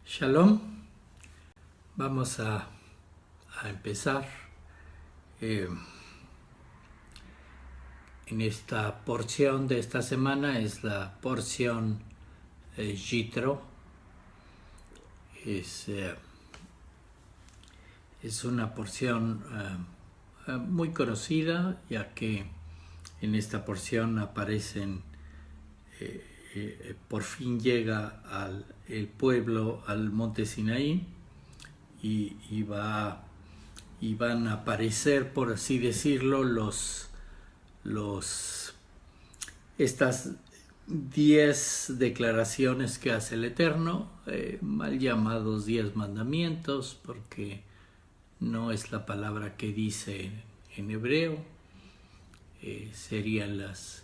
Shalom, vamos a empezar en esta porción de esta semana. Es la porción Yitro. Es una porción muy conocida, ya que en esta porción aparecen por fin llega el pueblo al monte Sinaí y van a aparecer, por así decirlo, estas 10 declaraciones que hace el Eterno, mal llamados 10 mandamientos, porque no es la palabra que dice en hebreo, serían las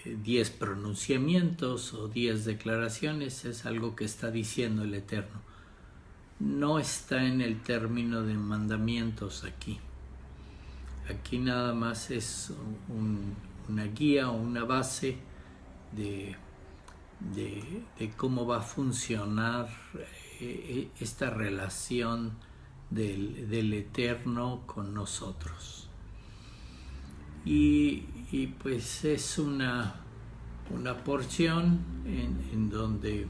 10 pronunciamientos o 10 declaraciones. Es algo que está diciendo el Eterno. No está en el término de mandamientos aquí. Aquí nada más es una guía o una base de cómo va a funcionar esta relación del Eterno con nosotros. Y pues es una porción en donde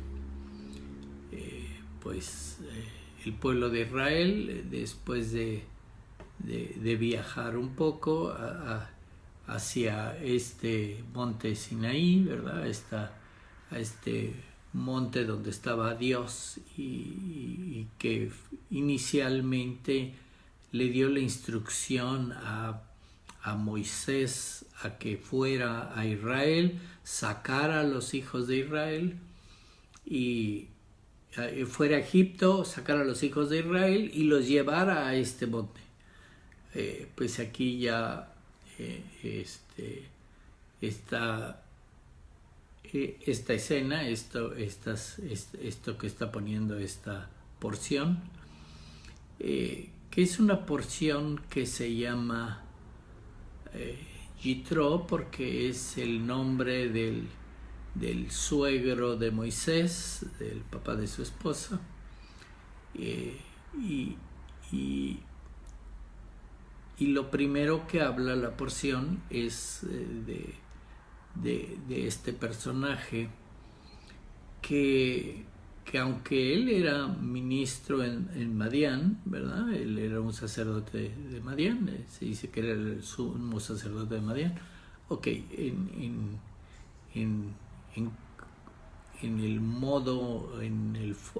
el pueblo de Israel, después de viajar un poco hacia este monte Sinaí, ¿verdad? A este monte donde estaba Dios y que inicialmente le dio la instrucción a Moisés a que fuera a Israel, sacara a los hijos de Israel y fuera a Egipto, sacara a los hijos de Israel y los llevara a este monte. Pues aquí ya está esta escena, esto que está poniendo esta porción, que es una porción que se llama Yitro, porque es el nombre del suegro de Moisés, del papá de su esposa, y lo primero que habla la porción es de este personaje que aunque él era ministro en Madián, ¿verdad? Él era un sacerdote de Madián, se dice que era el sumo sacerdote de Madián. Ok, en el modo,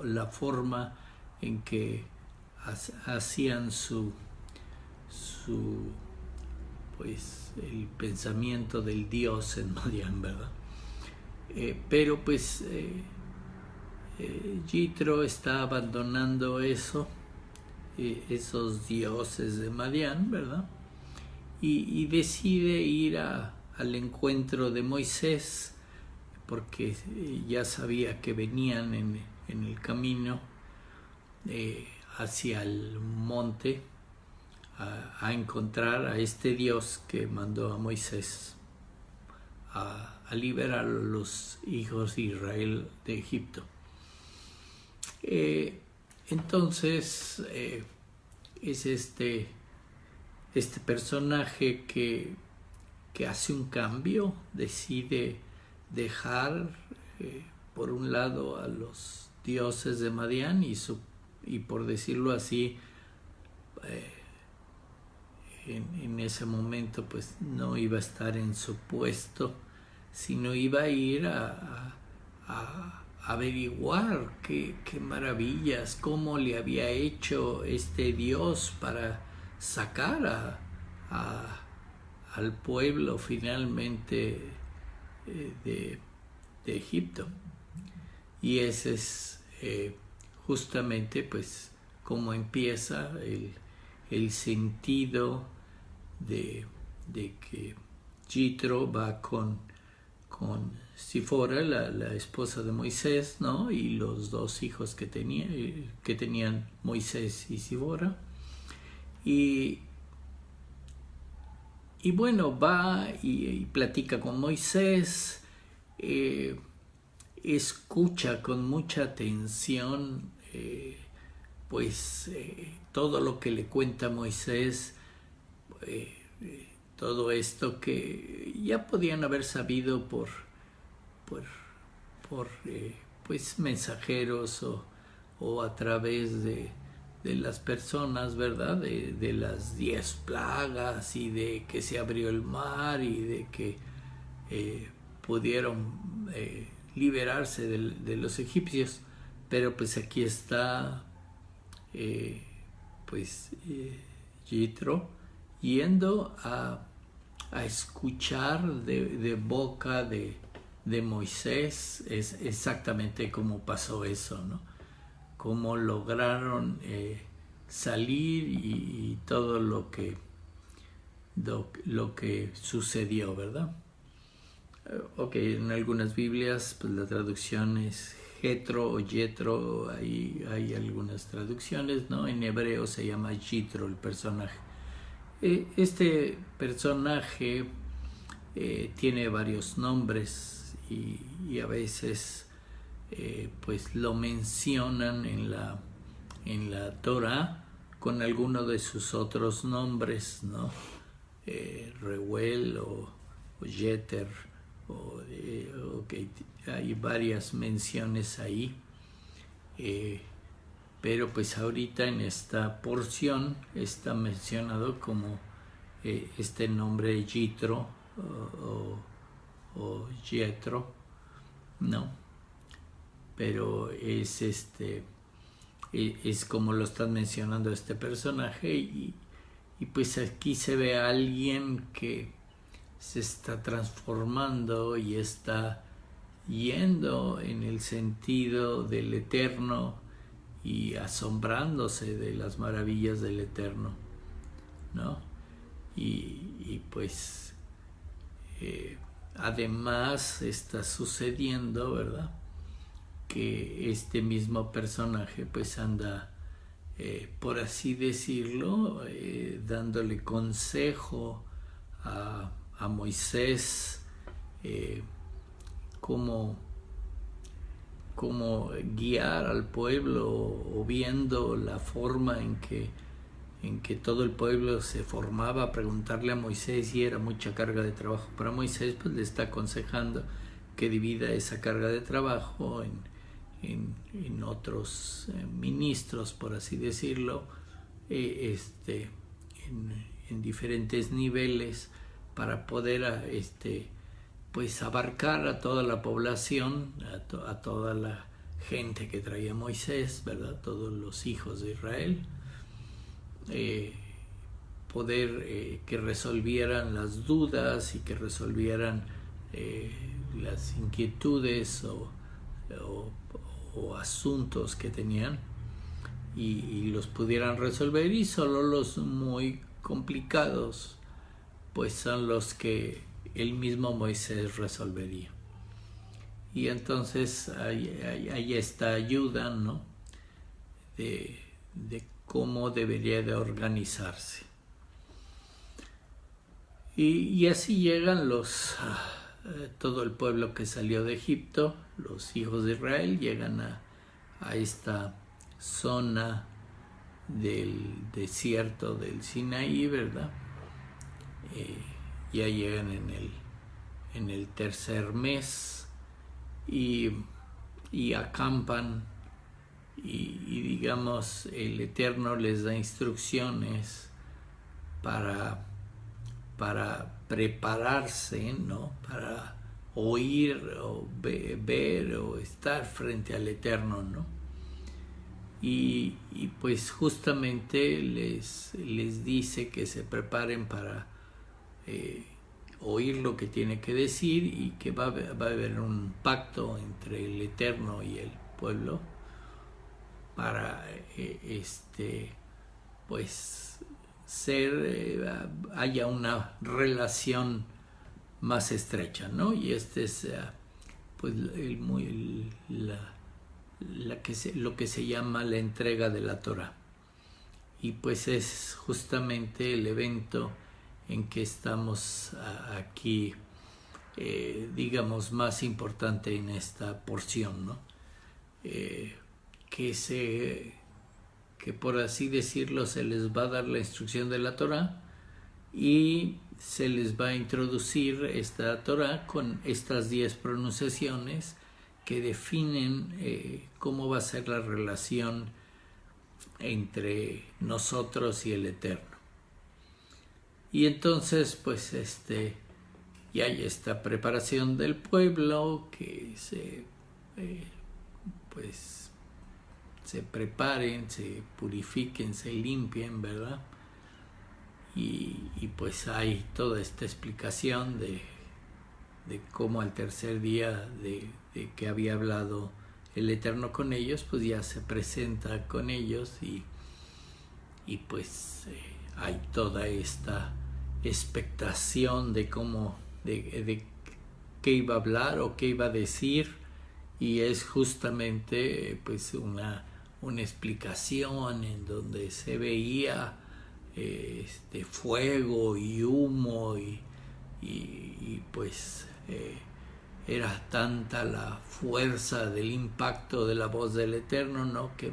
la forma en que hacían pues el pensamiento del Dios en Madián, ¿verdad? Pero pues Yitro está abandonando esos dioses de Madián, ¿verdad? Y decide ir al encuentro de Moisés, porque ya sabía que venían en el camino hacia el monte a encontrar a este Dios que mandó a Moisés a liberar a los hijos de Israel de Egipto. Entonces es este personaje que hace un cambio, decide dejar por un lado a los dioses de Madián y por decirlo así, en ese momento pues no iba a estar en su puesto, sino iba a ir a averiguar qué maravillas, cómo le había hecho este Dios para sacar al pueblo finalmente de Egipto. Y ese es justamente pues cómo empieza el sentido de que Yitro va con Sifora, la esposa de Moisés, ¿no? Y los dos hijos que tenían Moisés y Sifora. Y bueno, va y platica con Moisés, escucha con mucha atención todo lo que le cuenta Moisés, todo esto que ya podían haber sabido por mensajeros o a través de las personas, ¿verdad? De las 10 plagas y de que se abrió el mar y de que pudieron liberarse de los egipcios. Pero pues aquí está Jitro yendo a escuchar de boca de Moisés es exactamente cómo pasó eso, ¿no? Cómo lograron salir y todo lo que sucedió, ¿verdad? Ok, en algunas Biblias pues la traducción es Jetro o Jetro, hay algunas traducciones, ¿no? En hebreo se llama Jitro el personaje. Este personaje tiene varios nombres y a veces pues lo mencionan en la Torah con alguno de sus otros nombres, ¿no? Reuel o Jeter, hay varias menciones ahí, pero pues ahorita en esta porción está mencionado como este nombre de Jitro o Jetro, ¿no? Pero es como lo están mencionando este personaje y pues aquí se ve a alguien que se está transformando y está yendo en el sentido del Eterno y asombrándose de las maravillas del Eterno, ¿no? Y pues además está sucediendo, ¿verdad?, que este mismo personaje pues anda, por así decirlo, dándole consejo a Moisés, cómo guiar al pueblo, o viendo la forma en que todo el pueblo se formaba a preguntarle a Moisés, y era mucha carga de trabajo para Moisés, pues le está aconsejando que divida esa carga de trabajo en otros ministros, por así decirlo, en diferentes niveles, para poder pues abarcar a toda la población, a toda la gente que traía Moisés, ¿verdad?, todos los hijos de Israel, poder que resolvieran las dudas y que resolvieran las inquietudes o asuntos que tenían, y los pudieran resolver, y solo los muy complicados pues son los que el mismo Moisés resolvería. Y entonces hay esta ayuda, ¿no?, de cómo debería de organizarse. Y así llegan todo el pueblo que salió de Egipto, los hijos de Israel, llegan a esta zona del desierto del Sinaí, ¿verdad? Ya llegan en el tercer mes y acampan, y digamos el Eterno les da instrucciones para prepararse, ¿no?, para oír o ver o estar frente al Eterno, ¿no? Y pues justamente les dice que se preparen para oír lo que tiene que decir, y que va a haber un pacto entre el Eterno y el pueblo para pues haya una relación más estrecha, ¿no? Y es pues lo que se llama la entrega de la Torah. Y pues es justamente el evento en que estamos aquí digamos, más importante en esta porción, ¿no? Que por así decirlo se les va a dar la instrucción de la Torá y se les va a introducir esta Torá con estas 10 pronunciaciones que definen cómo va a ser la relación entre nosotros y el Eterno. Y entonces pues ya hay esta preparación del pueblo, que se preparen, se purifiquen, se limpien, ¿verdad? Y pues hay toda esta explicación de cómo al tercer día de que había hablado el Eterno con ellos, pues ya se presenta con ellos y pues hay toda esta expectación de cómo, de qué iba a hablar o qué iba a decir, y es justamente pues una explicación en donde se veía fuego y humo y pues era tanta la fuerza del impacto de la voz del Eterno, ¿no? Que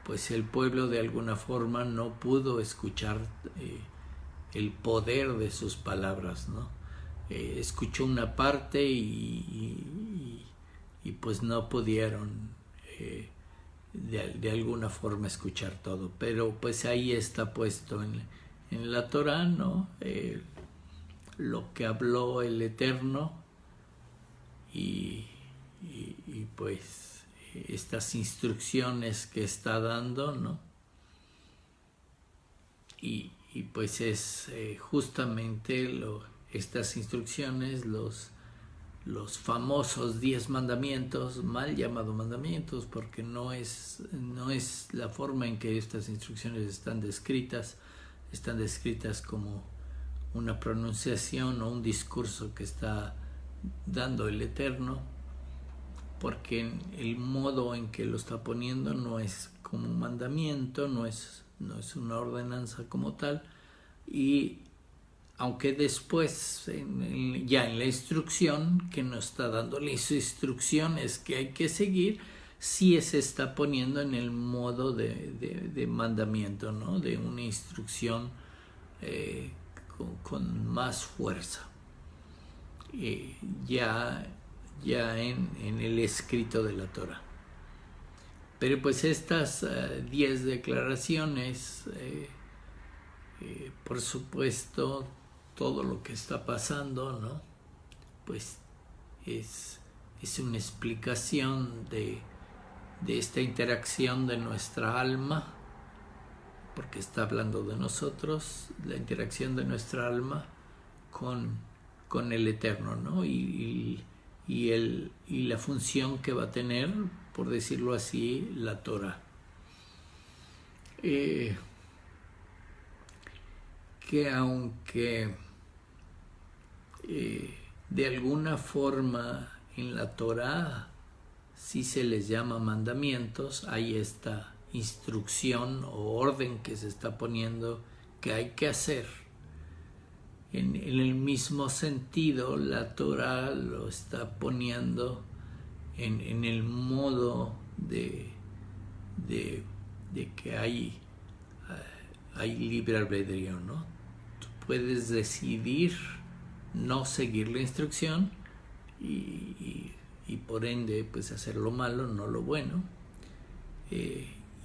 pues el pueblo de alguna forma no pudo escuchar el poder de sus palabras, ¿no? Escuchó una parte y pues no pudieron de alguna forma escuchar todo, pero pues ahí está puesto en la Torá, ¿no? Lo que habló el Eterno y pues estas instrucciones que está dando, ¿no? Y pues es justamente estas instrucciones, los famosos 10 mandamientos, mal llamados mandamientos, porque no es la forma en que estas instrucciones están descritas como una pronunciación o un discurso que está dando el Eterno, porque el modo en que lo está poniendo no es como un mandamiento, no es una ordenanza como tal, y aunque después ya en la instrucción que nos está dando las instrucciones que hay que seguir, sí se está poniendo en el modo de mandamiento, ¿no? De una instrucción con más fuerza, ya en el escrito de la Torá. Pero pues estas 10 declaraciones, por supuesto, todo lo que está pasando, ¿no? Pues es una explicación de esta interacción de nuestra alma, porque está hablando de nosotros, la interacción de nuestra alma con el Eterno, ¿no? Y la función que va a tener, por decirlo así, la Torá. Que aunque de alguna forma en la Torá sí se les llama mandamientos, hay esta instrucción o orden que se está poniendo que hay que hacer. En el mismo sentido, la Torá lo está poniendo en el modo de que hay libre albedrío, ¿no? Tú puedes decidir no seguir la instrucción y por ende pues hacer lo malo, no lo bueno,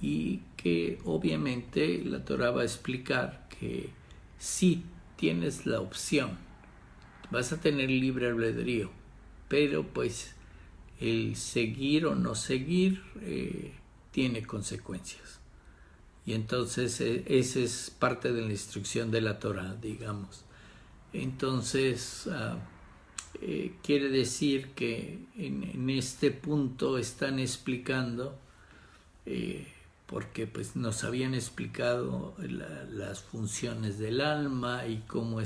y que obviamente la Torá va a explicar que sí tienes la opción, vas a tener libre albedrío, pero pues el seguir o no seguir tiene consecuencias. Y entonces esa es parte de la instrucción de la Torá, digamos. Entonces quiere decir que en este punto están explicando, porque pues nos habían explicado las funciones del alma y cómo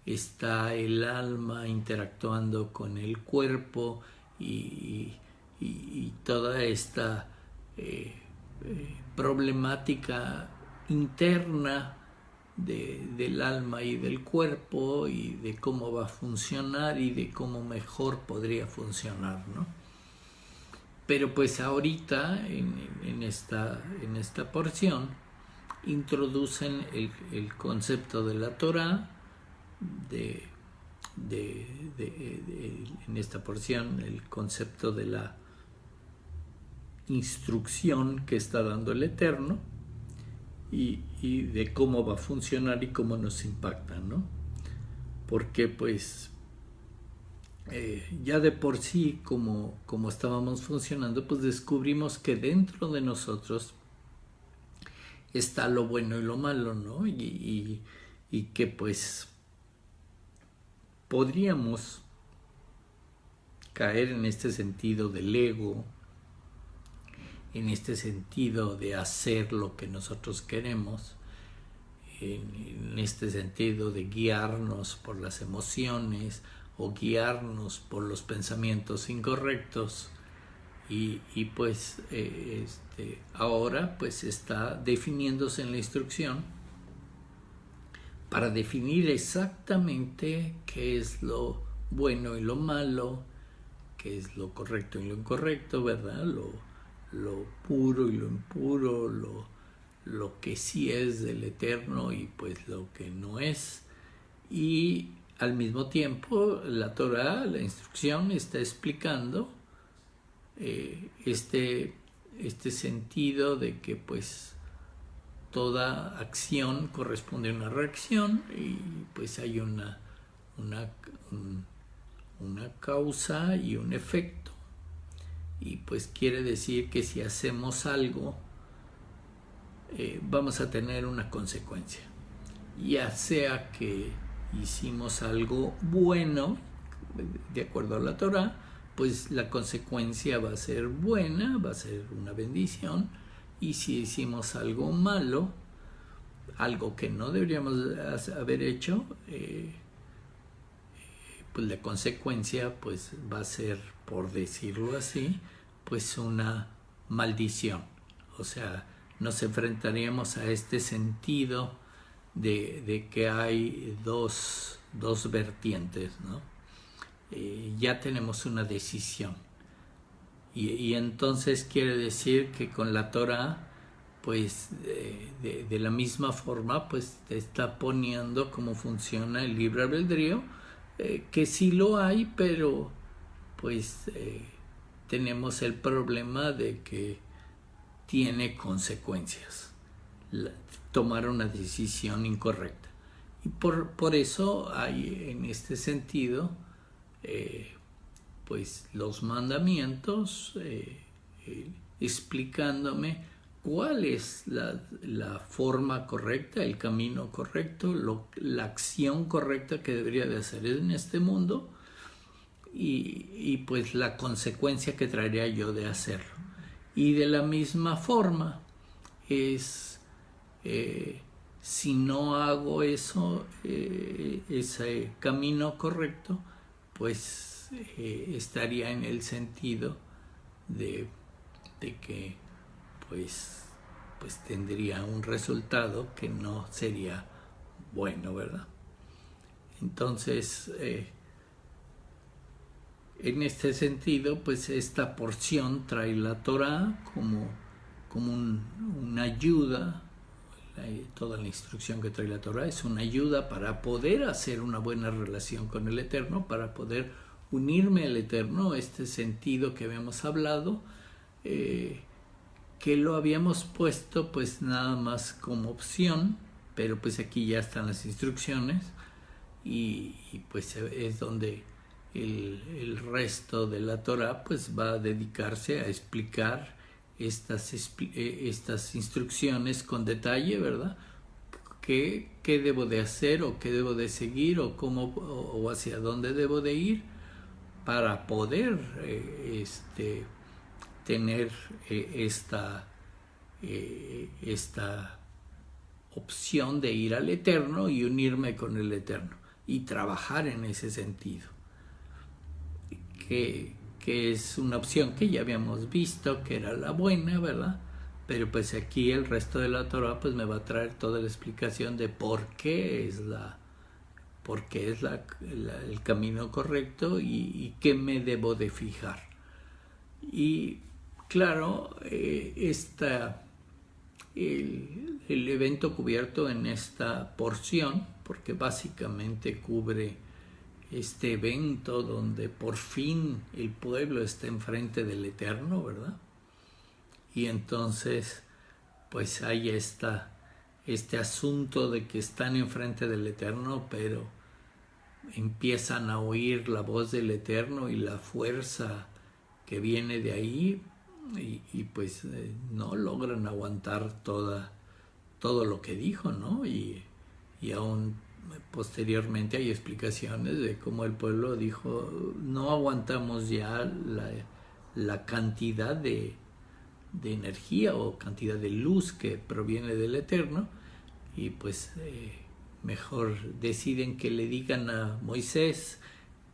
está el alma interactuando con el cuerpo y toda esta problemática interna del alma y del cuerpo, y de cómo va a funcionar y de cómo mejor podría funcionar, ¿no? Pero pues ahorita en esta porción introducen el concepto de la Torah, en esta porción el concepto de la instrucción que está dando el Eterno, y de cómo va a funcionar y cómo nos impacta, ¿no? Porque pues ya de por sí, como estábamos funcionando, pues descubrimos que dentro de nosotros está lo bueno y lo malo, ¿no? Y que pues podríamos caer en este sentido del ego, en este sentido de hacer lo que nosotros queremos, en este sentido de guiarnos por las emociones o guiarnos por los pensamientos incorrectos, y pues ahora pues está definiéndose en la instrucción para definir exactamente qué es lo bueno y lo malo, qué es lo correcto y lo incorrecto, ¿verdad? Lo puro y lo impuro, lo que sí es del Eterno y pues lo que no es. Y al mismo tiempo la Torah, la instrucción, está explicando este sentido de que pues toda acción corresponde a una reacción, y pues hay una causa y un efecto, y pues quiere decir que si hacemos algo vamos a tener una consecuencia, ya sea que hicimos algo bueno de acuerdo a la Torah, pues la consecuencia va a ser buena, va a ser una bendición. Y si hicimos algo malo, algo que no deberíamos haber hecho, pues la consecuencia pues va a ser, por decirlo así, pues una maldición. O sea, nos enfrentaríamos a este sentido de que hay dos vertientes, ¿no? Ya tenemos una decisión. Y entonces quiere decir que con la Torah, pues de la misma forma, pues te está poniendo cómo funciona el libre albedrío, que sí lo hay, pero pues tenemos el problema de que tiene consecuencias tomar una decisión incorrecta. Y por eso hay en este sentido pues los mandamientos explicándome cuál es la forma correcta, el camino correcto, la acción correcta que debería de hacer en este mundo, y pues la consecuencia que traería yo de hacerlo. Y de la misma forma es si no hago eso, ese camino correcto, pues estaría en el sentido de que pues tendría un resultado que no sería bueno, ¿verdad? Entonces en este sentido, pues esta porción trae la Torah como una ayuda. Toda la instrucción que trae la Torah es una ayuda para poder hacer una buena relación con el Eterno, para poder unirme al Eterno, este sentido que habíamos hablado, que lo habíamos puesto pues nada más como opción, pero pues aquí ya están las instrucciones, y pues es donde el resto de la Torah pues va a dedicarse a explicar estas instrucciones con detalle, ¿verdad? ¿Qué debo de hacer, o qué debo de seguir, o cómo, o hacia dónde debo de ir para poder tener esta opción de ir al Eterno y unirme con el Eterno y trabajar en ese sentido, que es una opción que ya habíamos visto que era la buena, ¿verdad? Pero pues aquí el resto de la Torah pues me va a traer toda la explicación de por qué es el camino correcto y qué me debo de fijar. Y claro, el evento cubierto en esta porción, porque básicamente cubre este evento donde por fin el pueblo está enfrente del Eterno, ¿verdad? Y entonces pues hay este asunto de que están enfrente del Eterno, pero empiezan a oír la voz del Eterno y la fuerza que viene de ahí, y pues no logran aguantar todo lo que dijo, ¿no? Y aún posteriormente hay explicaciones de cómo el pueblo dijo, no aguantamos ya la cantidad de energía o cantidad de luz que proviene del Eterno, y pues mejor deciden que le digan a Moisés,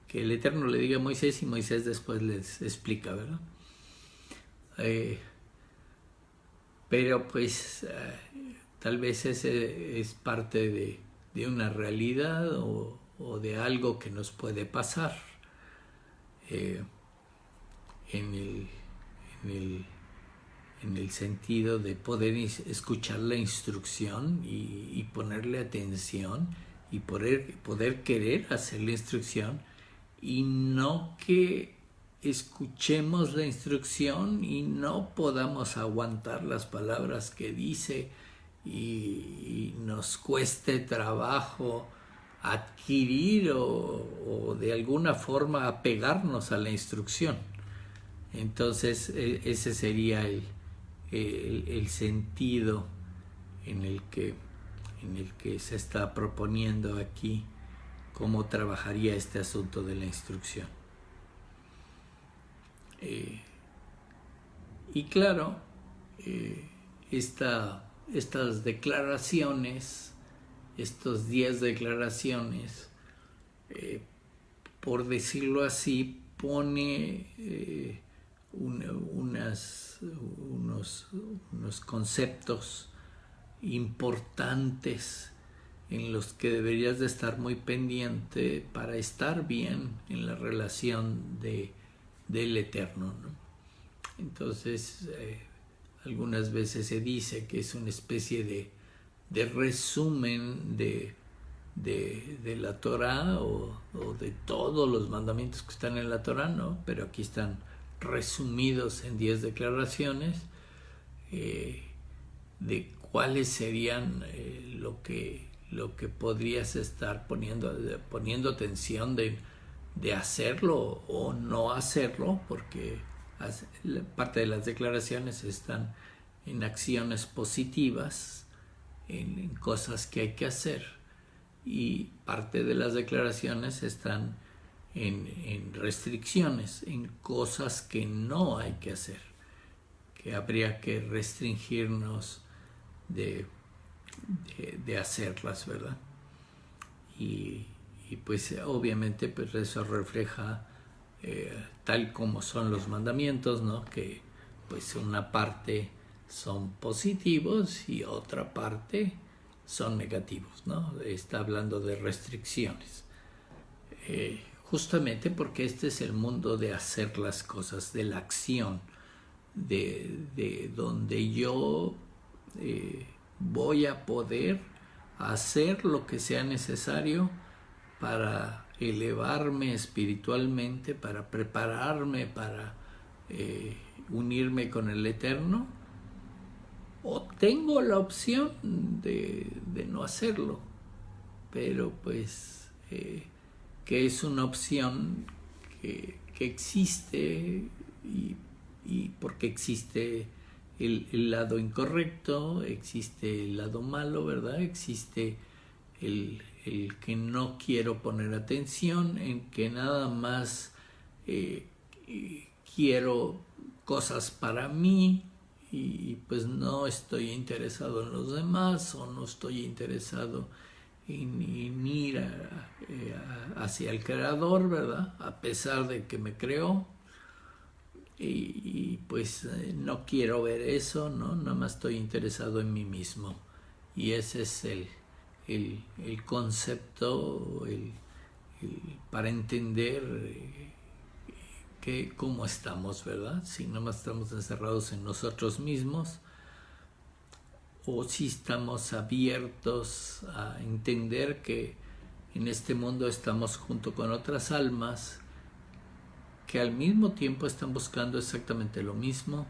que el Eterno le diga a Moisés, y Moisés después les explica, ¿verdad? Pero pues tal vez ese es parte de una realidad o de algo que nos puede pasar en el sentido de poder escuchar la instrucción y ponerle atención y poder querer hacer la instrucción, y no que escuchemos la instrucción y no podamos aguantar las palabras que dice y nos cueste trabajo adquirir o de alguna forma apegarnos a la instrucción. Entonces ese sería el sentido en el que se está proponiendo aquí cómo trabajaría este asunto de la instrucción. Y claro, estas declaraciones, estos 10 declaraciones, por decirlo así, pone unos conceptos importantes en los que deberías de estar muy pendiente para estar bien en la relación del Eterno, ¿no? Entonces, algunas veces se dice que es una especie de resumen de la Torah o de todos los mandamientos que están en la Torah, ¿no? Pero aquí están resumidos en 10 declaraciones de cuáles serían lo que podrías estar poniendo atención de hacerlo o no hacerlo, porque parte de las declaraciones están en acciones positivas, en cosas que hay que hacer, y parte de las declaraciones están en restricciones, en cosas que no hay que hacer, que habría que restringirnos de hacerlas, ¿verdad? Y pues obviamente pues eso refleja tal como son los mandamientos, ¿no? Que pues una parte son positivos y otra parte son negativos, ¿no? Está hablando de restricciones. Justamente porque este es el mundo de hacer las cosas, de la acción, de donde yo voy a poder hacer lo que sea necesario para elevarme espiritualmente, para prepararme, para unirme con el Eterno, o tengo la opción de no hacerlo, pero pues que es una opción que existe, y porque existe el lado incorrecto, existe el lado malo, ¿verdad? Existe el que no quiero poner atención, en que nada más quiero cosas para mí y pues no estoy interesado en los demás, o no estoy interesado en ir hacia el Creador, ¿verdad? A pesar de que me creó. pues no quiero ver eso, ¿no? Nada más estoy interesado en mí mismo. Y ese es el concepto para entender cómo estamos, ¿verdad? Si nada más estamos encerrados en nosotros mismos, o si estamos abiertos a entender que en este mundo estamos junto con otras almas que al mismo tiempo están buscando exactamente lo mismo.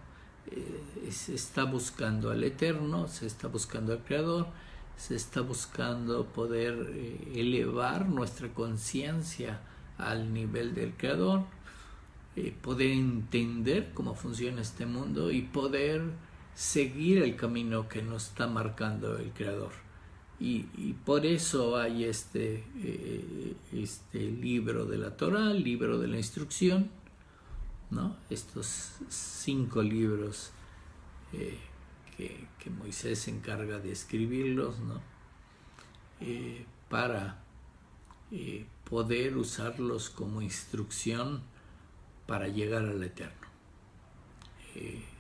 Se está buscando al Eterno, se está buscando al Creador, se está buscando poder elevar nuestra conciencia al nivel del Creador, poder entender cómo funciona este mundo y poder seguir el camino que nos está marcando el Creador. Y por eso hay este libro de la Torah, el libro de la instrucción, ¿no? Estos 5 libros que Moisés se encarga de escribirlos, ¿no? Para poder usarlos como instrucción para llegar al Eterno.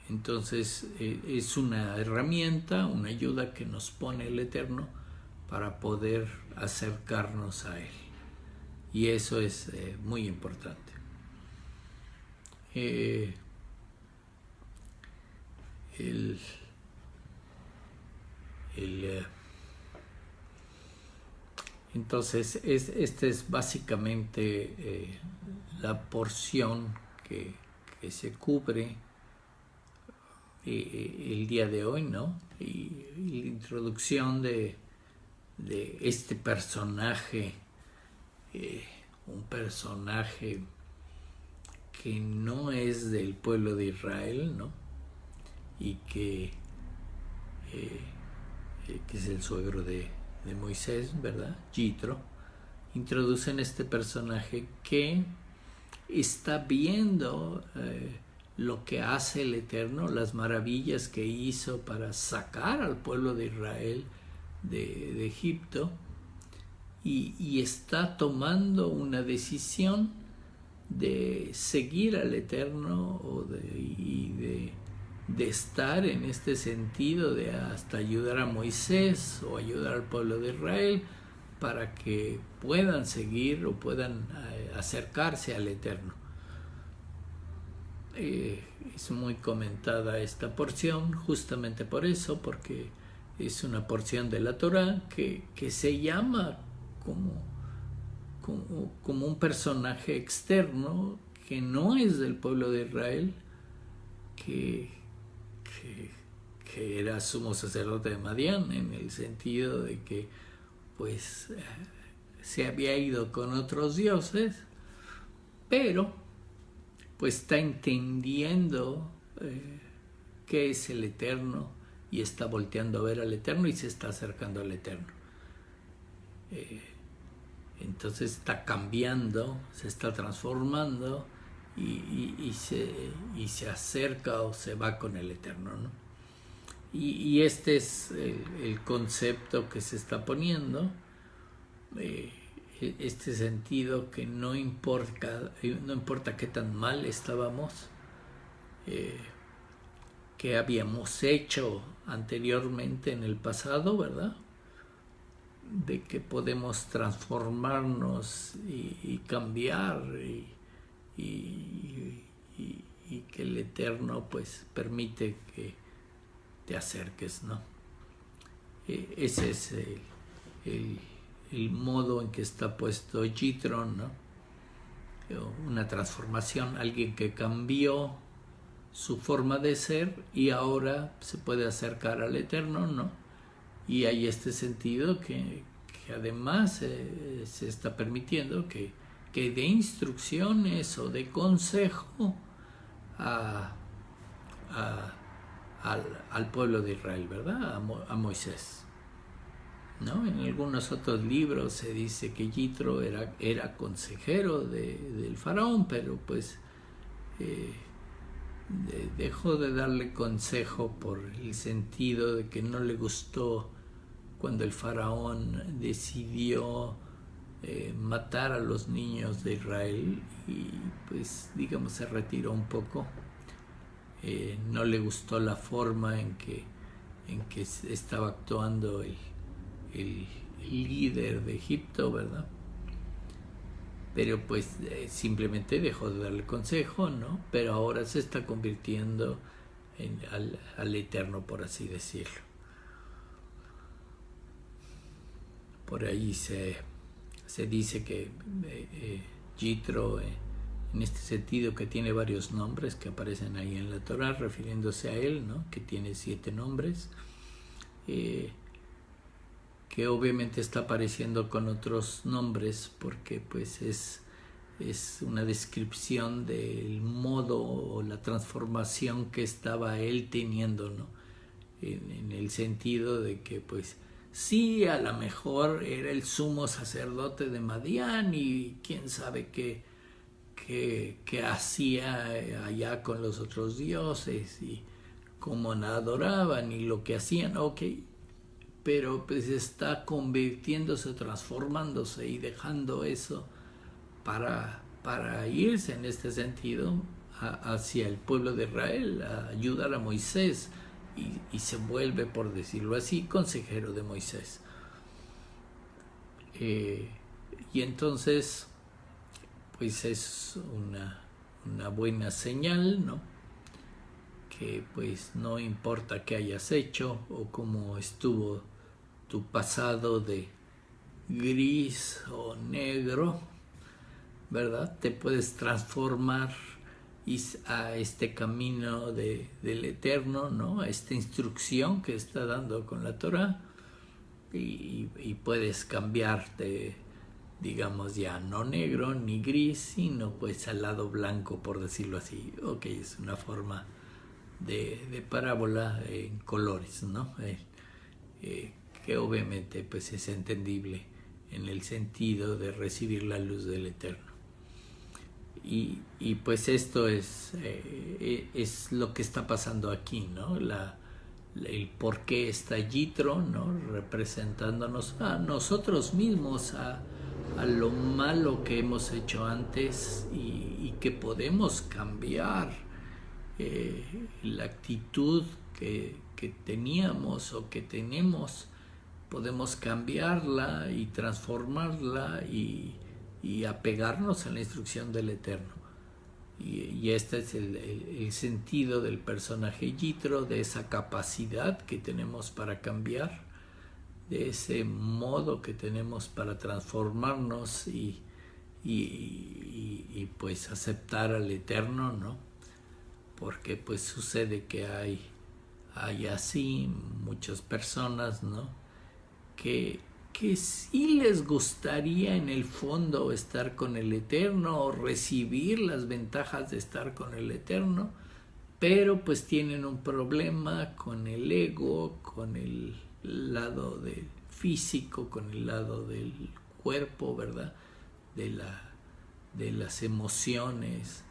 Entonces es una herramienta, una ayuda que nos pone el Eterno para poder acercarnos a Él. Y eso es muy importante. Entonces esta es básicamente la porción que se cubre el día de hoy, ¿no? Y la introducción de este personaje, un personaje que no es del pueblo de Israel, ¿no? Y que es el suegro de Moisés, ¿verdad? Yitro. Introducen este personaje que está viendo lo que hace el Eterno, las maravillas que hizo para sacar al pueblo de Israel de Egipto, y está tomando una decisión de seguir al Eterno o de estar en este sentido de hasta ayudar a Moisés o ayudar al pueblo de Israel para que puedan seguir o puedan acercarse al Eterno. Es muy comentada esta porción justamente por eso, porque es una porción de la Torah que se llama como un personaje externo que no es del pueblo de Israel, que era sumo sacerdote de Madián, en el sentido de que pues se había ido con otros dioses, pero pues está entendiendo qué es el Eterno y está volteando a ver al Eterno y se está acercando al Eterno. Entonces está cambiando, se está transformando y se acerca o se va con el Eterno, ¿no? Y este es el concepto que se está poniendo, este sentido que no importa qué tan mal estábamos, que habíamos hecho anteriormente en el pasado, ¿verdad? De que podemos transformarnos y cambiar y que el Eterno pues permite que te acerques, ¿no? Ese es el modo en que está puesto Yitro, ¿no? Una transformación, alguien que cambió su forma de ser y ahora se puede acercar al Eterno, ¿no? Y hay este sentido que además se está permitiendo que dé instrucciones o de consejo al pueblo de Israel, ¿verdad? A Moisés, ¿no? En algunos otros libros se dice que Yitro era consejero del faraón, pero pues dejó de darle consejo por el sentido de que no le gustó cuando el faraón decidió matar a los niños de Israel y pues digamos se retiró un poco. no le gustó la forma en que estaba actuando el líder de Egipto, ¿verdad? Pero pues simplemente dejó de darle consejo, ¿no? Pero ahora se está convirtiendo al Eterno, por así decirlo. Por ahí se dice que Yitro, en este sentido, que tiene varios nombres que aparecen ahí en la Torá, refiriéndose a él, ¿no? Que tiene 7 nombres, que obviamente está apareciendo con otros nombres porque pues es una descripción del modo o la transformación que estaba él teniendo, ¿no? En el sentido de que pues sí, a lo mejor era el sumo sacerdote de Madián y quién sabe qué hacía allá con los otros dioses y cómo adoraban y lo que hacían, ok, pero pues está convirtiéndose, transformándose y dejando eso para irse en este sentido hacia el pueblo de Israel, a ayudar a Moisés, y se vuelve, por decirlo así, consejero de Moisés. Y entonces pues es una buena señal, ¿no? Que pues no importa qué hayas hecho o cómo estuvo tu pasado de gris o negro, ¿verdad? Te puedes transformar a este camino del Eterno, ¿no? A esta instrucción que está dando con la Torah, y puedes cambiarte, digamos, ya no negro ni gris, sino pues al lado blanco, por decirlo así. Ok, es una forma de parábola en colores, ¿no? Que obviamente pues es entendible en el sentido de recibir la luz del Eterno. Y pues esto es lo que está pasando aquí, ¿no? El por qué está Yitro, ¿no? Representándonos a nosotros mismos, a lo malo que hemos hecho antes y que podemos cambiar la actitud que teníamos o que tenemos, podemos cambiarla y transformarla y apegarnos a la instrucción del Eterno. Y este es el sentido del personaje Yitro, de esa capacidad que tenemos para cambiar, de ese modo que tenemos para transformarnos y pues aceptar al Eterno, ¿no? Porque pues sucede que hay así muchas personas, ¿no? Que sí les gustaría en el fondo estar con el Eterno o recibir las ventajas de estar con el Eterno, pero pues tienen un problema con el ego, con el lado del físico, con el lado del cuerpo, ¿verdad? De las emociones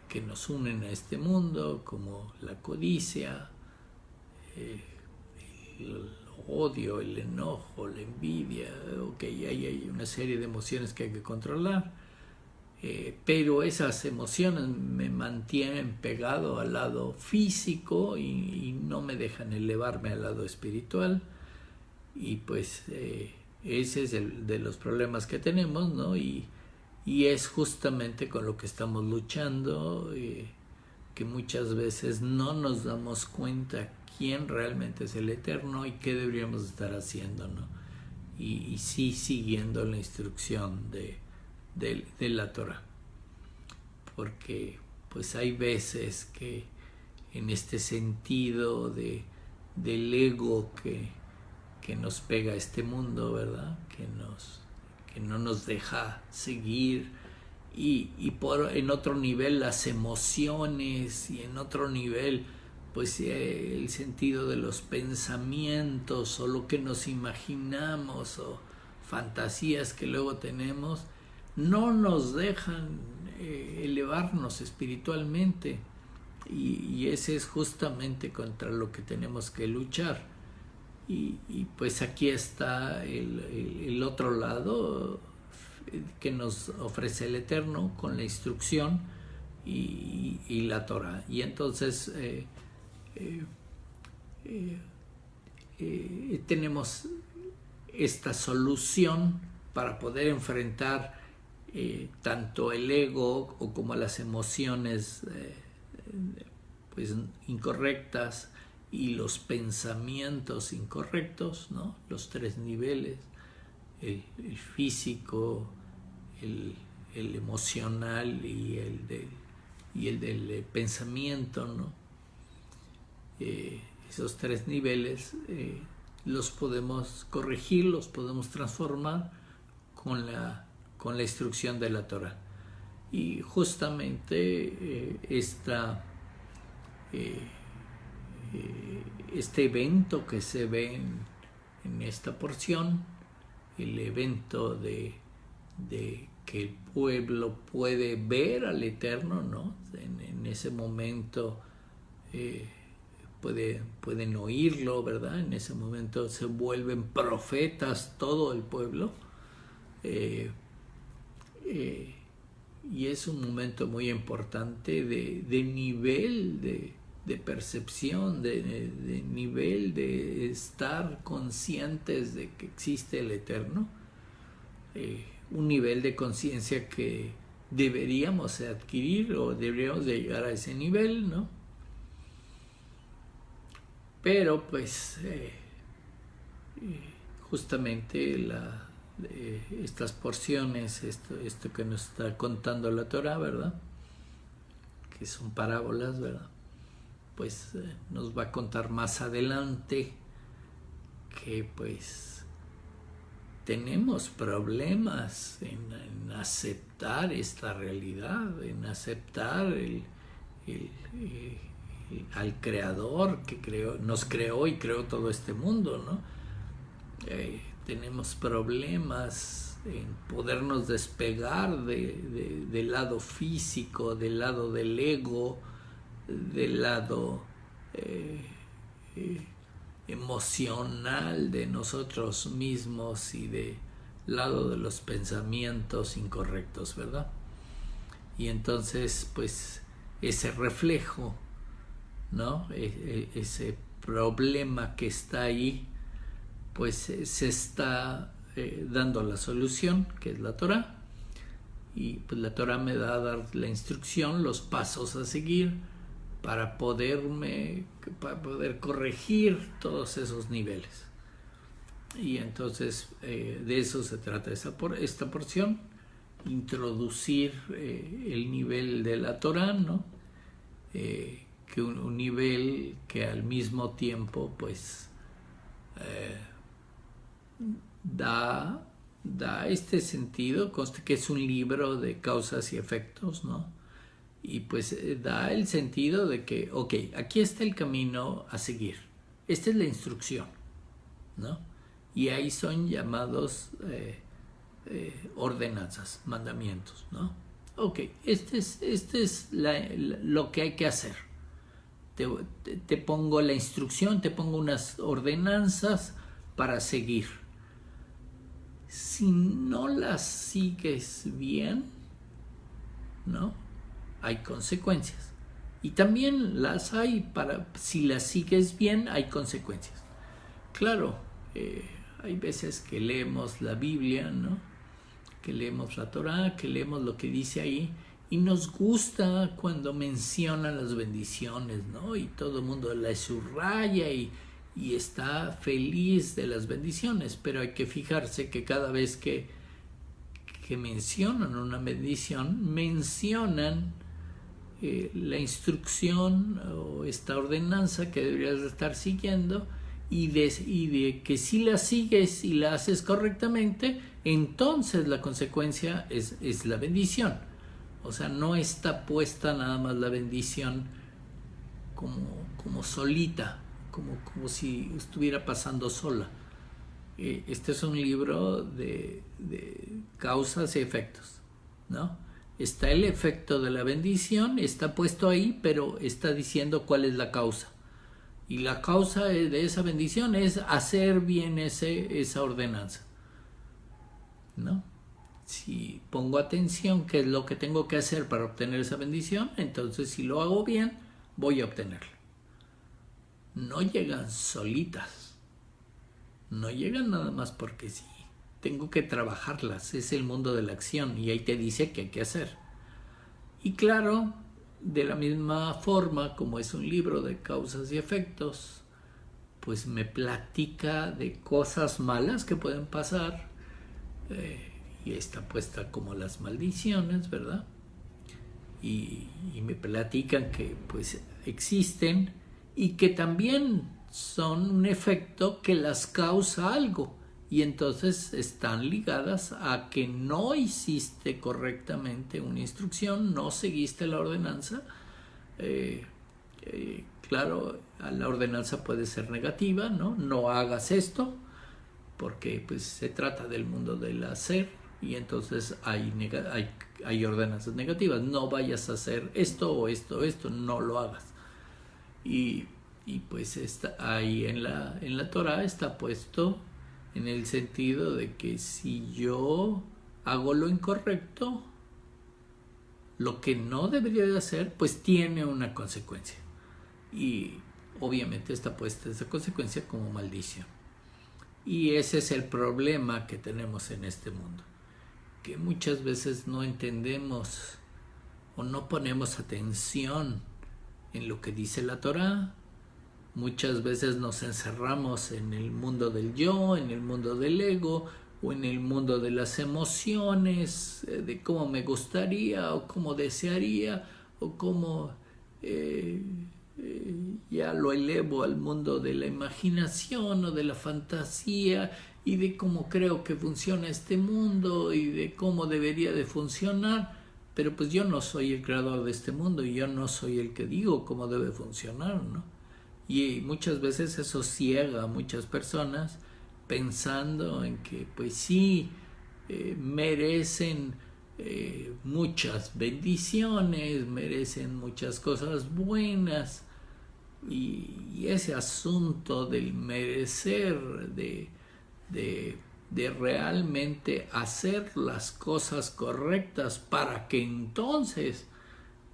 que nos unen a este mundo, como la codicia, el odio, el enojo, la envidia. Ok, hay una serie de emociones que hay que controlar, pero esas emociones me mantienen pegado al lado físico y no me dejan elevarme al lado espiritual. Y pues ese es el de los problemas que tenemos, ¿no? Y es justamente con lo que estamos luchando, que muchas veces no nos damos cuenta quién realmente es el Eterno y qué deberíamos estar haciendo, ¿no? Y sí siguiendo la instrucción de la Torah. Porque pues hay veces que en este sentido del ego que nos pega a este mundo, ¿verdad? Que no nos deja seguir, y en otro nivel las emociones, y en otro nivel pues el sentido de los pensamientos o lo que nos imaginamos o fantasías que luego tenemos, no nos dejan elevarnos espiritualmente, y ese es justamente contra lo que tenemos que luchar. Y pues aquí está el otro lado que nos ofrece el Eterno con la instrucción y la Torah. Y entonces tenemos esta solución para poder enfrentar tanto el ego o como las emociones pues incorrectas y los pensamientos incorrectos, ¿no? Los tres niveles, el físico, el emocional y el del pensamiento, ¿no? Esos tres niveles los podemos corregir, los podemos transformar con la instrucción de la Torah. Y justamente este evento que se ve en esta porción, el evento de que el pueblo puede ver al Eterno, ¿no? En ese momento pueden oírlo, ¿verdad? En ese momento se vuelven profetas todo el pueblo. Y es un momento muy importante de nivel de percepción, de nivel de estar conscientes de que existe el Eterno, un nivel de conciencia que deberíamos adquirir o deberíamos de llegar a ese nivel, ¿no? Pero pues justamente estas porciones, esto que nos está contando la Torah, ¿verdad? Que son parábolas, ¿verdad? Pues nos va a contar más adelante que pues tenemos problemas en aceptar esta realidad, en aceptar al Creador que nos creó y creó todo este mundo, ¿no? Tenemos problemas en podernos despegar del lado físico, del lado del ego, del lado emocional de nosotros mismos y del lado de los pensamientos incorrectos, ¿verdad? Y entonces, pues, ese reflejo, ¿no? Ese problema que está ahí, pues se está dando la solución, que es la Torah, y pues la Torah me da a dar la instrucción, los pasos a seguir para poder corregir todos esos niveles. Y entonces de eso se trata esta porción, introducir el nivel de la Torah, ¿no? Que un nivel que al mismo tiempo pues da este sentido, conste que es un libro de causas y efectos, ¿no? Y pues da el sentido de que, ok, aquí está el camino a seguir, esta es la instrucción, ¿no? Y ahí son llamados ordenanzas, mandamientos, ¿no? Ok, este es lo que hay que hacer. Te pongo la instrucción, te pongo unas ordenanzas para seguir. Si no las sigues bien, ¿no? Hay consecuencias. Y también las hay si las sigues bien, hay consecuencias. Claro, hay veces que leemos la Biblia, ¿no? Que leemos la Torah, que leemos lo que dice ahí, y nos gusta cuando mencionan las bendiciones, ¿no? Y todo el mundo las subraya y está feliz de las bendiciones, pero hay que fijarse que cada vez que mencionan una bendición, mencionan la instrucción o esta ordenanza que deberías estar siguiendo, y de que si la sigues y la haces correctamente, entonces la consecuencia es la bendición. O sea, no está puesta nada más la bendición como solita, como si estuviera pasando sola. Este es un libro de causas y efectos, ¿no? Está el efecto de la bendición, está puesto ahí, pero está diciendo cuál es la causa. Y la causa de esa bendición es hacer bien esa ordenanza, ¿no? Si pongo atención qué es lo que tengo que hacer para obtener esa bendición, entonces si lo hago bien, voy a obtenerla. No llegan solitas, no llegan nada más porque sí. Tengo que trabajarlas, es el mundo de la acción y ahí te dice qué hay que hacer. Y claro, de la misma forma como es un libro de causas y efectos, pues me platica de cosas malas que pueden pasar, y está puesta como las maldiciones, ¿verdad? Y me platican que pues existen y que también son un efecto que las causa algo, y entonces están ligadas a que no hiciste correctamente una instrucción, no seguiste la ordenanza. Claro, la ordenanza puede ser negativa, no hagas esto, porque pues se trata del mundo del hacer, y entonces hay ordenanzas negativas. No vayas a hacer esto o esto, no lo hagas. Y pues ahí en la Torah está puesto en el sentido de que si yo hago lo incorrecto, lo que no debería de hacer, pues tiene una consecuencia. Y obviamente está puesta esa consecuencia como maldición. Y ese es el problema que tenemos en este mundo, que muchas veces no entendemos o no ponemos atención en lo que dice la Torah. Muchas veces nos encerramos en el mundo del yo, en el mundo del ego, o en el mundo de las emociones, de cómo me gustaría o cómo desearía, o cómo ya lo elevo al mundo de la imaginación o de la fantasía, y de cómo creo que funciona este mundo y de cómo debería de funcionar. Pero pues yo no soy el creador de este mundo y yo no soy el que digo cómo debe funcionar, ¿no? Y muchas veces eso ciega a muchas personas, pensando en que pues sí, merecen muchas bendiciones, merecen muchas cosas buenas, y ese asunto del merecer, de realmente hacer las cosas correctas para que entonces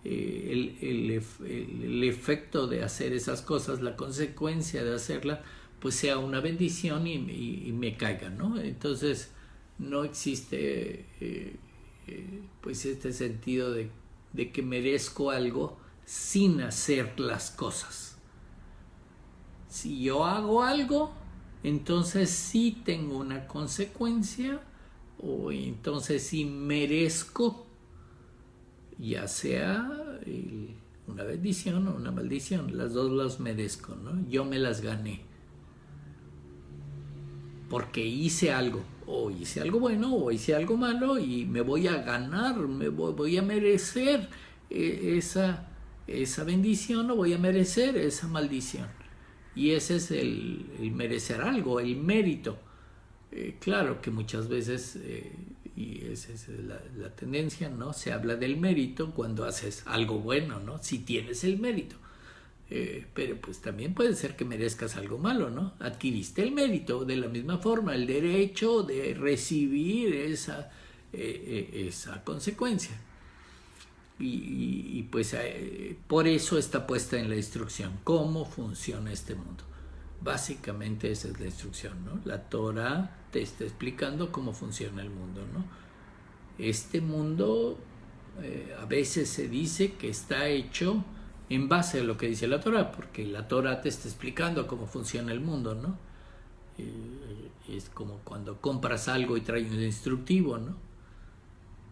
el efecto de hacer esas cosas, la consecuencia de hacerla, pues sea una bendición y me caiga, ¿no? Entonces no existe pues este sentido de que merezco algo sin hacer las cosas. Si yo hago algo, entonces sí tengo una consecuencia, o entonces sí merezco, ya sea una bendición o una maldición. Las dos las merezco, ¿no? Yo me las gané porque hice algo, o hice algo bueno o hice algo malo, y me voy a ganar, voy a merecer esa bendición, o voy a merecer esa maldición. Y ese es el merecer algo, el mérito. Claro que muchas veces, y esa es la tendencia, ¿no? Se habla del mérito cuando haces algo bueno, ¿no? Si tienes el mérito. Pero pues también puede ser que merezcas algo malo, ¿no? Adquiriste el mérito, de la misma forma, el derecho de recibir esa consecuencia. Y pues por eso está puesta en la instrucción cómo funciona este mundo. Básicamente esa es la instrucción, ¿no? La Torah te está explicando cómo funciona el mundo, ¿no? Este mundo a veces se dice que está hecho en base a lo que dice la Torah, porque la Torah te está explicando cómo funciona el mundo, ¿no? Es como cuando compras algo y trae un instructivo, ¿no?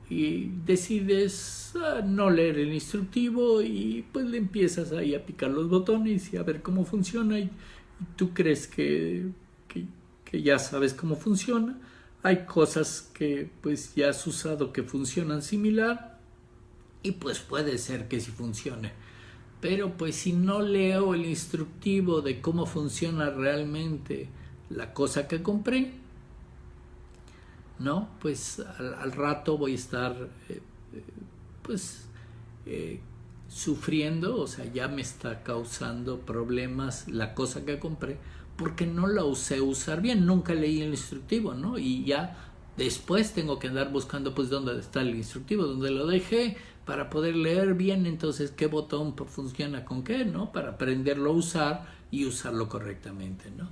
Y decides no leer el instructivo, y pues le empiezas ahí a picar los botones y a ver cómo funciona, y tú crees que ya sabes cómo funciona. Hay cosas que pues ya has usado que funcionan similar, y pues puede ser que sí funcione, pero pues si no leo el instructivo de cómo funciona realmente la cosa que compré, ¿no? Pues al rato voy a estar sufriendo, o sea, ya me está causando problemas la cosa que compré, porque no la usé usar bien, nunca leí el instructivo, ¿no? Y ya Después tengo que andar buscando pues dónde está el instructivo, dónde lo dejé, para poder leer bien entonces qué botón funciona con qué, ¿no? Para aprenderlo a usar y usarlo correctamente, ¿no?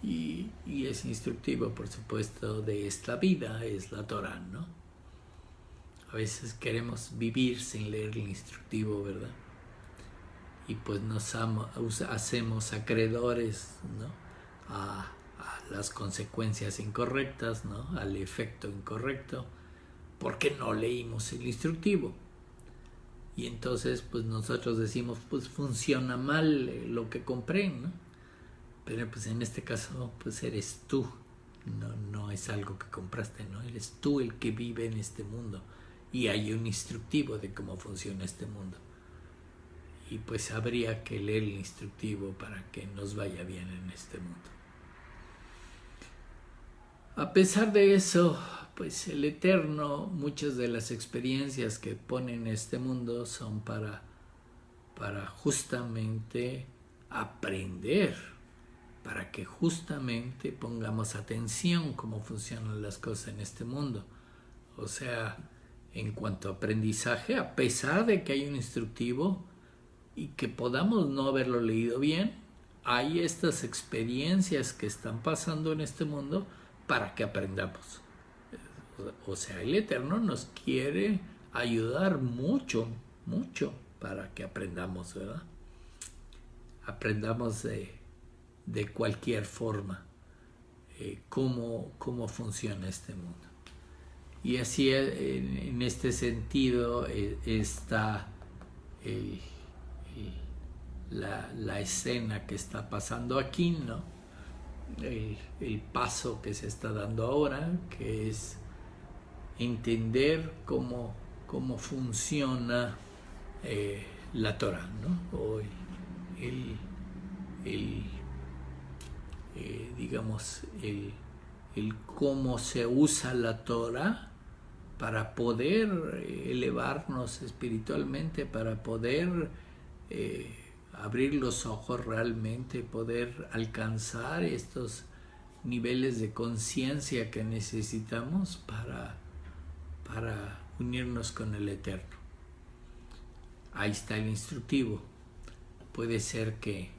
Y ese instructivo, por supuesto, de esta vida es la Torah, ¿no? A veces queremos vivir sin leer el instructivo, ¿verdad? Y pues nos hacemos acreedores, ¿no? a las consecuencias incorrectas, ¿no? Al efecto incorrecto, porque no leímos el instructivo. Y entonces pues nosotros decimos, pues funciona mal lo que compré, ¿no? Pero pues en este caso pues eres tú, no es algo que compraste, ¿no? Eres tú el que vive en este mundo y hay un instructivo de cómo funciona este mundo. Y pues habría que leer el instructivo para que nos vaya bien en este mundo. A pesar de eso, pues el Eterno, muchas de las experiencias que pone en este mundo son para justamente aprender, para que justamente pongamos atención cómo funcionan las cosas en este mundo. O sea, en cuanto a aprendizaje, a pesar de que hay un instructivo y que podamos no haberlo leído bien, hay estas experiencias que están pasando en este mundo para que aprendamos. O sea, el Eterno nos quiere ayudar mucho, mucho para que aprendamos, ¿verdad? Aprendamos de cualquier forma cómo funciona este mundo. Y así en este sentido está la escena que está pasando aquí, ¿no? El paso que se está dando ahora, que es entender cómo funciona la Torah, ¿no? O digamos, el cómo se usa la Torah para poder elevarnos espiritualmente, para poder abrir los ojos realmente, poder alcanzar estos niveles de conciencia que necesitamos para unirnos con el Eterno. Ahí está el instructivo. Puede ser que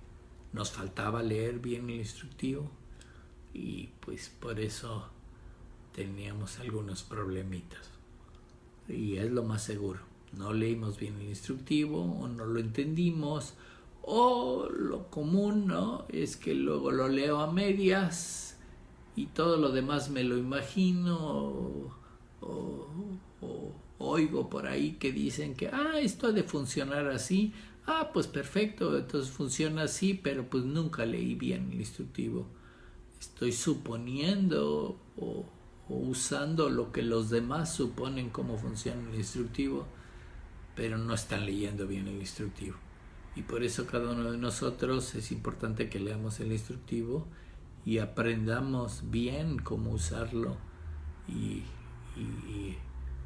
nos faltaba leer bien el instructivo y pues por eso teníamos algunos problemitas. Y es lo más seguro. No leímos bien el instructivo o no lo entendimos, o lo común, ¿no? Es que luego lo leo a medias y todo lo demás me lo imagino o oigo por ahí que dicen que esto ha de funcionar así. Pues perfecto, entonces funciona así, pero pues nunca leí bien el instructivo. Estoy suponiendo o usando lo que los demás suponen cómo funciona el instructivo, pero no están leyendo bien el instructivo. Y por eso cada uno de nosotros es importante que leamos el instructivo y aprendamos bien cómo usarlo y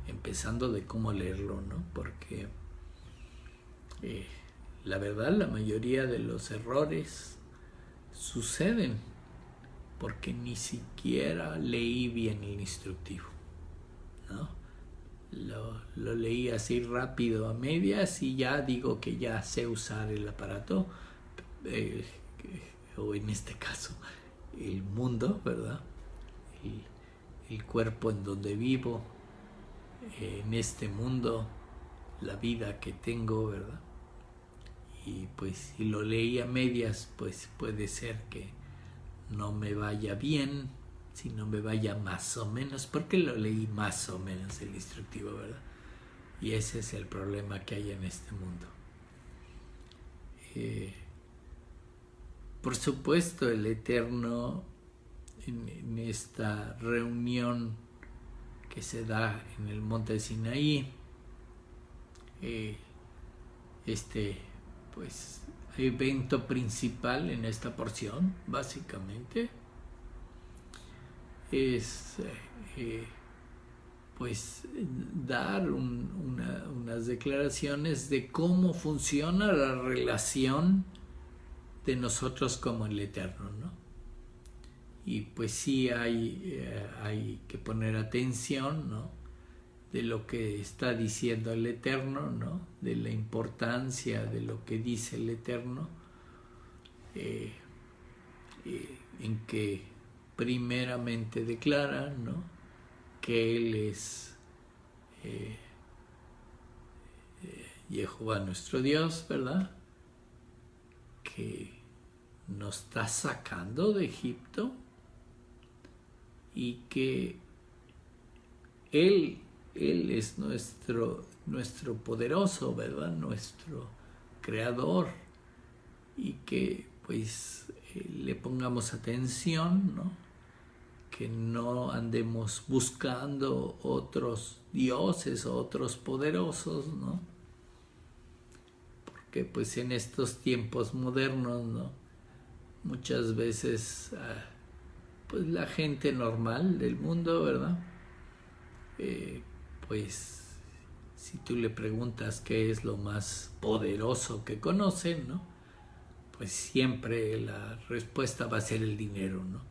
empezando de cómo leerlo, ¿no? Porque la verdad, la mayoría de los errores suceden porque ni siquiera leí bien el instructivo, ¿no? Lo leí así rápido a medias y ya digo que ya sé usar el aparato, o en este caso el mundo, ¿verdad? El cuerpo en donde vivo, en este mundo, la vida que tengo, ¿verdad? Y pues si lo leí a medias, pues puede ser que no me vaya bien, si no me vaya más o menos, porque lo leí más o menos el instructivo, ¿verdad? Y ese es el problema que hay en este mundo. Por supuesto, el Eterno en esta reunión que se da en el monte Sinaí, pues evento principal en esta porción, básicamente, es pues dar unas declaraciones de cómo funciona la relación de nosotros como el Eterno, ¿no? y pues sí hay que poner atención, ¿no?, de lo que está diciendo el Eterno, ¿no?, de la importancia de lo que dice el Eterno, en que primeramente declara, ¿no?, que Él es Jehová nuestro Dios, ¿verdad?, que nos está sacando de Egipto y que Él es nuestro poderoso, ¿verdad?, nuestro creador, y que pues le pongamos atención, ¿no?, que no andemos buscando otros dioses o otros poderosos, ¿no?, porque pues en estos tiempos modernos, ¿no?, muchas veces pues la gente normal del mundo, ¿verdad?, pues si tú le preguntas qué es lo más poderoso que conocen, ¿no?, pues siempre la respuesta va a ser el dinero, ¿no?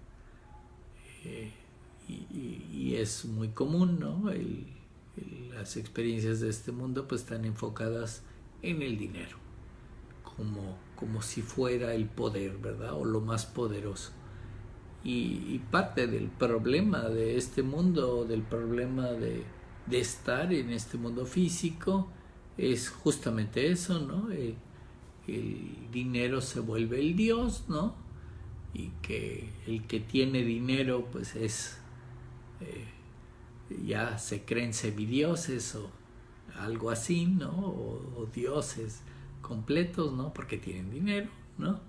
Y es muy común, ¿no? Las experiencias de este mundo pues están enfocadas en el dinero, como si fuera el poder, ¿verdad?, o lo más poderoso. Y parte del problema de este mundo, del problema de estar en este mundo físico, es justamente eso, ¿no? El dinero se vuelve el Dios, ¿no? Y que el que tiene dinero pues ya se creen semidioses o algo así, ¿no? O dioses completos, ¿no? Porque tienen dinero, ¿no?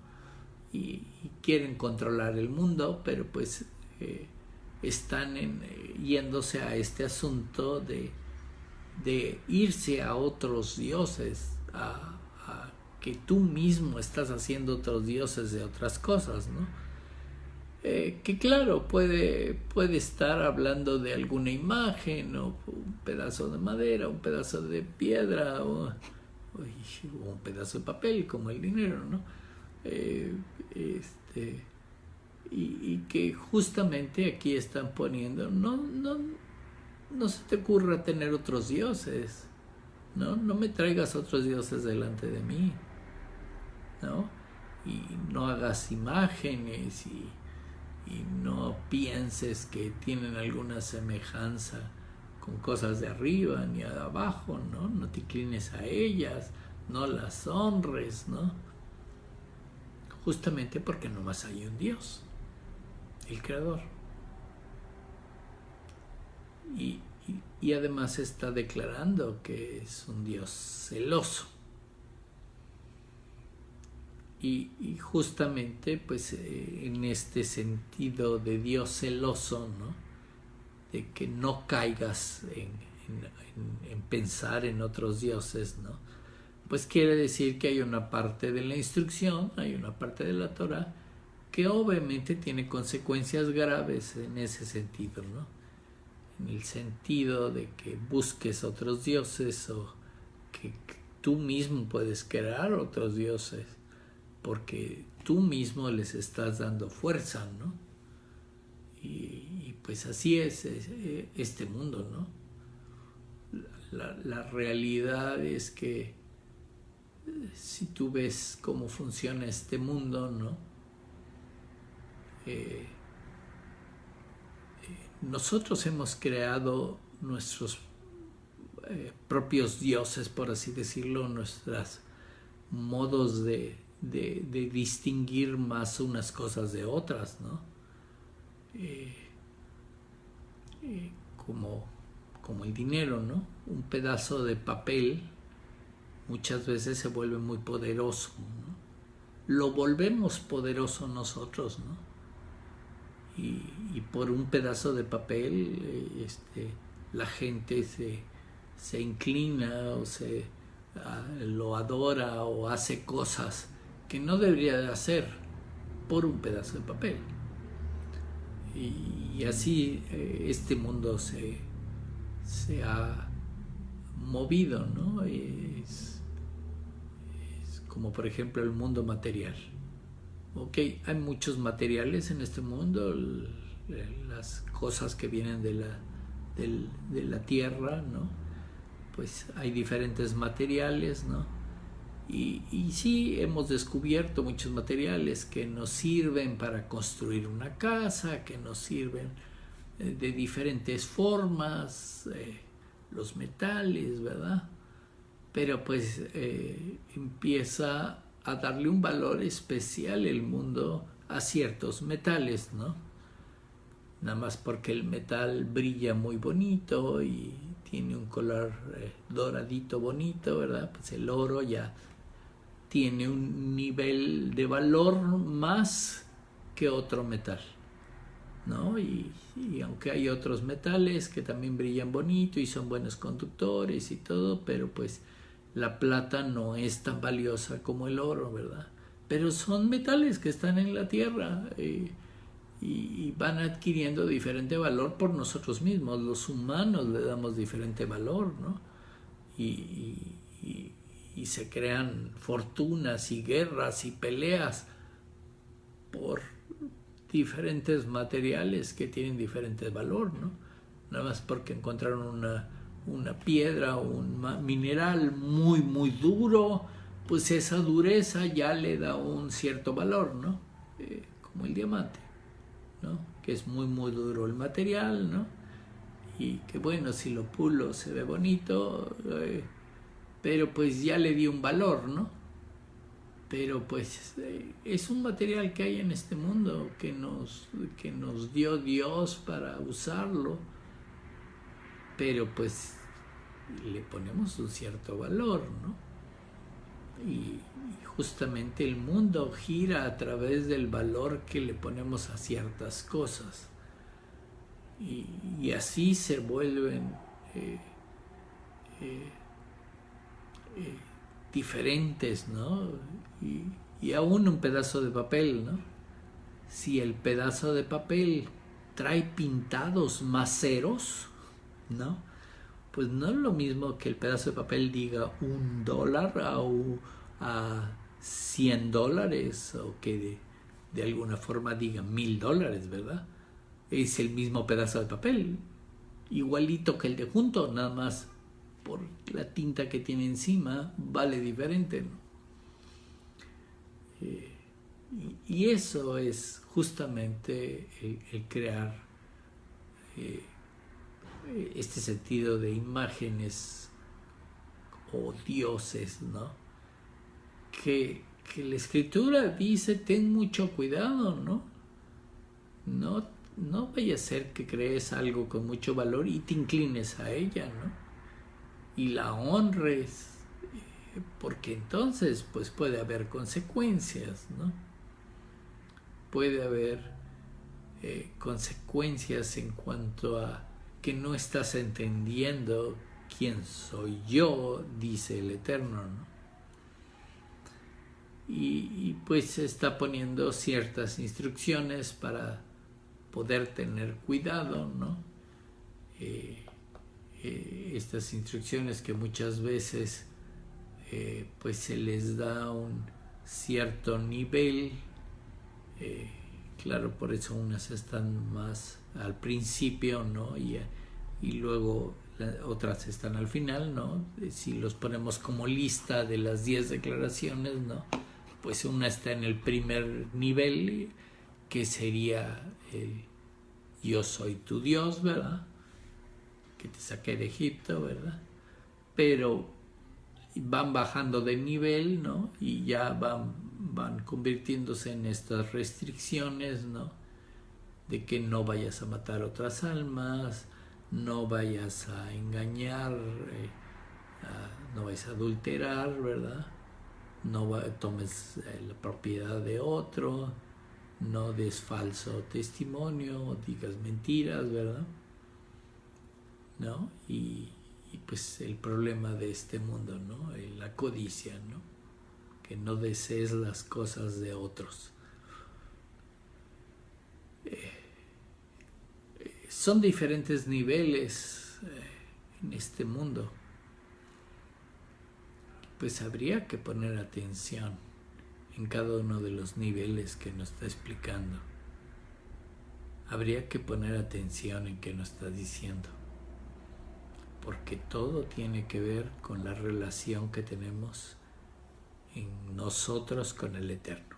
Y quieren controlar el mundo, pero pues están yéndose a este asunto de irse a otros dioses, a que tú mismo estás haciendo otros dioses de otras cosas, ¿no? Que claro, puede estar hablando de alguna imagen, o un pedazo de madera, un pedazo de piedra, o un pedazo de papel, como el dinero, ¿no? Y que justamente aquí están poniendo, no se te ocurra tener otros dioses, no me traigas otros dioses delante de mí, ¿no? Y no hagas imágenes y no pienses que tienen alguna semejanza con cosas de arriba ni de abajo, ¿no? No te inclines a ellas, no las honres, ¿no? Justamente porque nomás hay un Dios, el Creador. Y además está declarando que es un Dios celoso. Y justamente pues en este sentido de Dios celoso, ¿no?, de que no caigas en pensar en otros dioses, ¿no?, pues quiere decir que hay una parte de la instrucción, hay una parte de la Torah que obviamente tiene consecuencias graves en ese sentido, ¿no?, en el sentido de que busques otros dioses o que tú mismo puedes crear otros dioses, porque tú mismo les estás dando fuerza, ¿no? Y pues así es este mundo, ¿no? La realidad es que si tú ves cómo funciona este mundo, ¿no?, nosotros hemos creado nuestros propios dioses, por así decirlo, nuestros modos de distinguir más unas cosas de otras, ¿no? Como el dinero, ¿no? Un pedazo de papel muchas veces se vuelve muy poderoso, ¿no? Lo volvemos poderoso nosotros, ¿no? Y por un pedazo de papel la gente se inclina o lo adora o hace cosas que no debería de hacer por un pedazo de papel. Y así este mundo se ha movido, ¿no? Es como por ejemplo el mundo material. Ok, hay muchos materiales en este mundo, las cosas que vienen de la tierra, ¿no? Pues hay diferentes materiales, ¿no? Y sí, hemos descubierto muchos materiales que nos sirven para construir una casa, que nos sirven de diferentes formas, los metales, ¿verdad? Pero pues empieza a darle un valor especial el mundo a ciertos metales, ¿no? Nada más porque el metal brilla muy bonito y tiene un color doradito bonito, ¿verdad? Pues el oro ya tiene un nivel de valor más que otro metal, ¿no? Y aunque hay otros metales que también brillan bonito y son buenos conductores y todo, pero pues la plata no es tan valiosa como el oro, ¿verdad? Pero son metales que están en la tierra y van adquiriendo diferente valor por nosotros mismos. Los humanos le damos diferente valor, ¿no? Y se crean fortunas y guerras y peleas por diferentes materiales que tienen diferente valor, ¿no? Nada más porque encontraron una piedra o un mineral muy muy duro, pues esa dureza ya le da un cierto valor, ¿no? Como el diamante, ¿no? Que es muy muy duro el material, ¿no? Y que bueno, si lo pulo se ve bonito, pero pues ya le dio un valor, ¿no? Pero pues es un material que hay en este mundo que nos dio Dios para usarlo, pero pues le ponemos un cierto valor, ¿no? Y justamente el mundo gira a través del valor que le ponemos a ciertas cosas. Y así se vuelven diferentes, ¿no? Y aún un pedazo de papel, ¿no? Si el pedazo de papel trae pintados más ceros, ¿no? Pues no es lo mismo que el pedazo de papel diga $1 a $100 o que de alguna forma diga $1000, ¿verdad? Es el mismo pedazo de papel, igualito que el de junto, nada más por la tinta que tiene encima vale diferente, ¿no? Y eso es justamente el crear este sentido de imágenes o dioses, ¿no? Que la escritura dice, ten mucho cuidado, ¿no? No vaya a ser que crees algo con mucho valor y te inclines a ella, ¿no? Y la honres, porque entonces pues puede haber consecuencias, ¿no? Puede haber consecuencias en cuanto a que no estás entendiendo quién soy yo, dice el Eterno, ¿no? Y pues se está poniendo ciertas instrucciones para poder tener cuidado, ¿no? Estas instrucciones que muchas veces pues se les da un cierto nivel, claro, por eso unas están más al principio, ¿no? Y luego otras están al final, ¿no? Si los ponemos como lista de las 10 declaraciones, ¿no? Pues una está en el primer nivel, que sería el yo soy tu Dios, ¿verdad? Que te saqué de Egipto, ¿verdad? Pero van bajando de nivel, ¿no? Y ya van convirtiéndose en estas restricciones, ¿no? De que no vayas a matar otras almas, no vayas a engañar, no vayas a adulterar, ¿verdad? No tomes la propiedad de otro, no des falso testimonio, digas mentiras, ¿verdad? ¿No? Y pues el problema de este mundo, ¿no? La codicia, ¿no? Que no desees las cosas de otros. Son diferentes niveles en este mundo. Pues habría que poner atención en cada uno de los niveles que nos está explicando. Habría que poner atención en qué nos está diciendo, porque todo tiene que ver con la relación que tenemos en nosotros con el Eterno.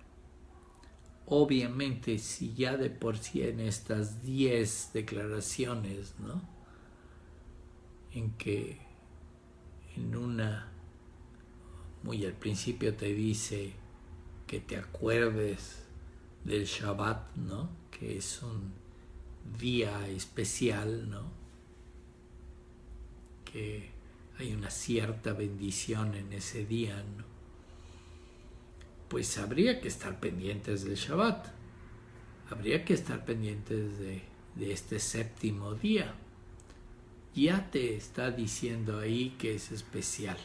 Obviamente, si ya de por sí en estas 10 declaraciones, ¿no?, en que en una muy al principio te dice que te acuerdes del Shabbat, ¿no?, que es un día especial, ¿no?, que hay una cierta bendición en ese día, ¿no?, pues habría que estar pendientes del Shabbat, habría que estar pendientes de este séptimo día. Ya te está diciendo ahí que es especial.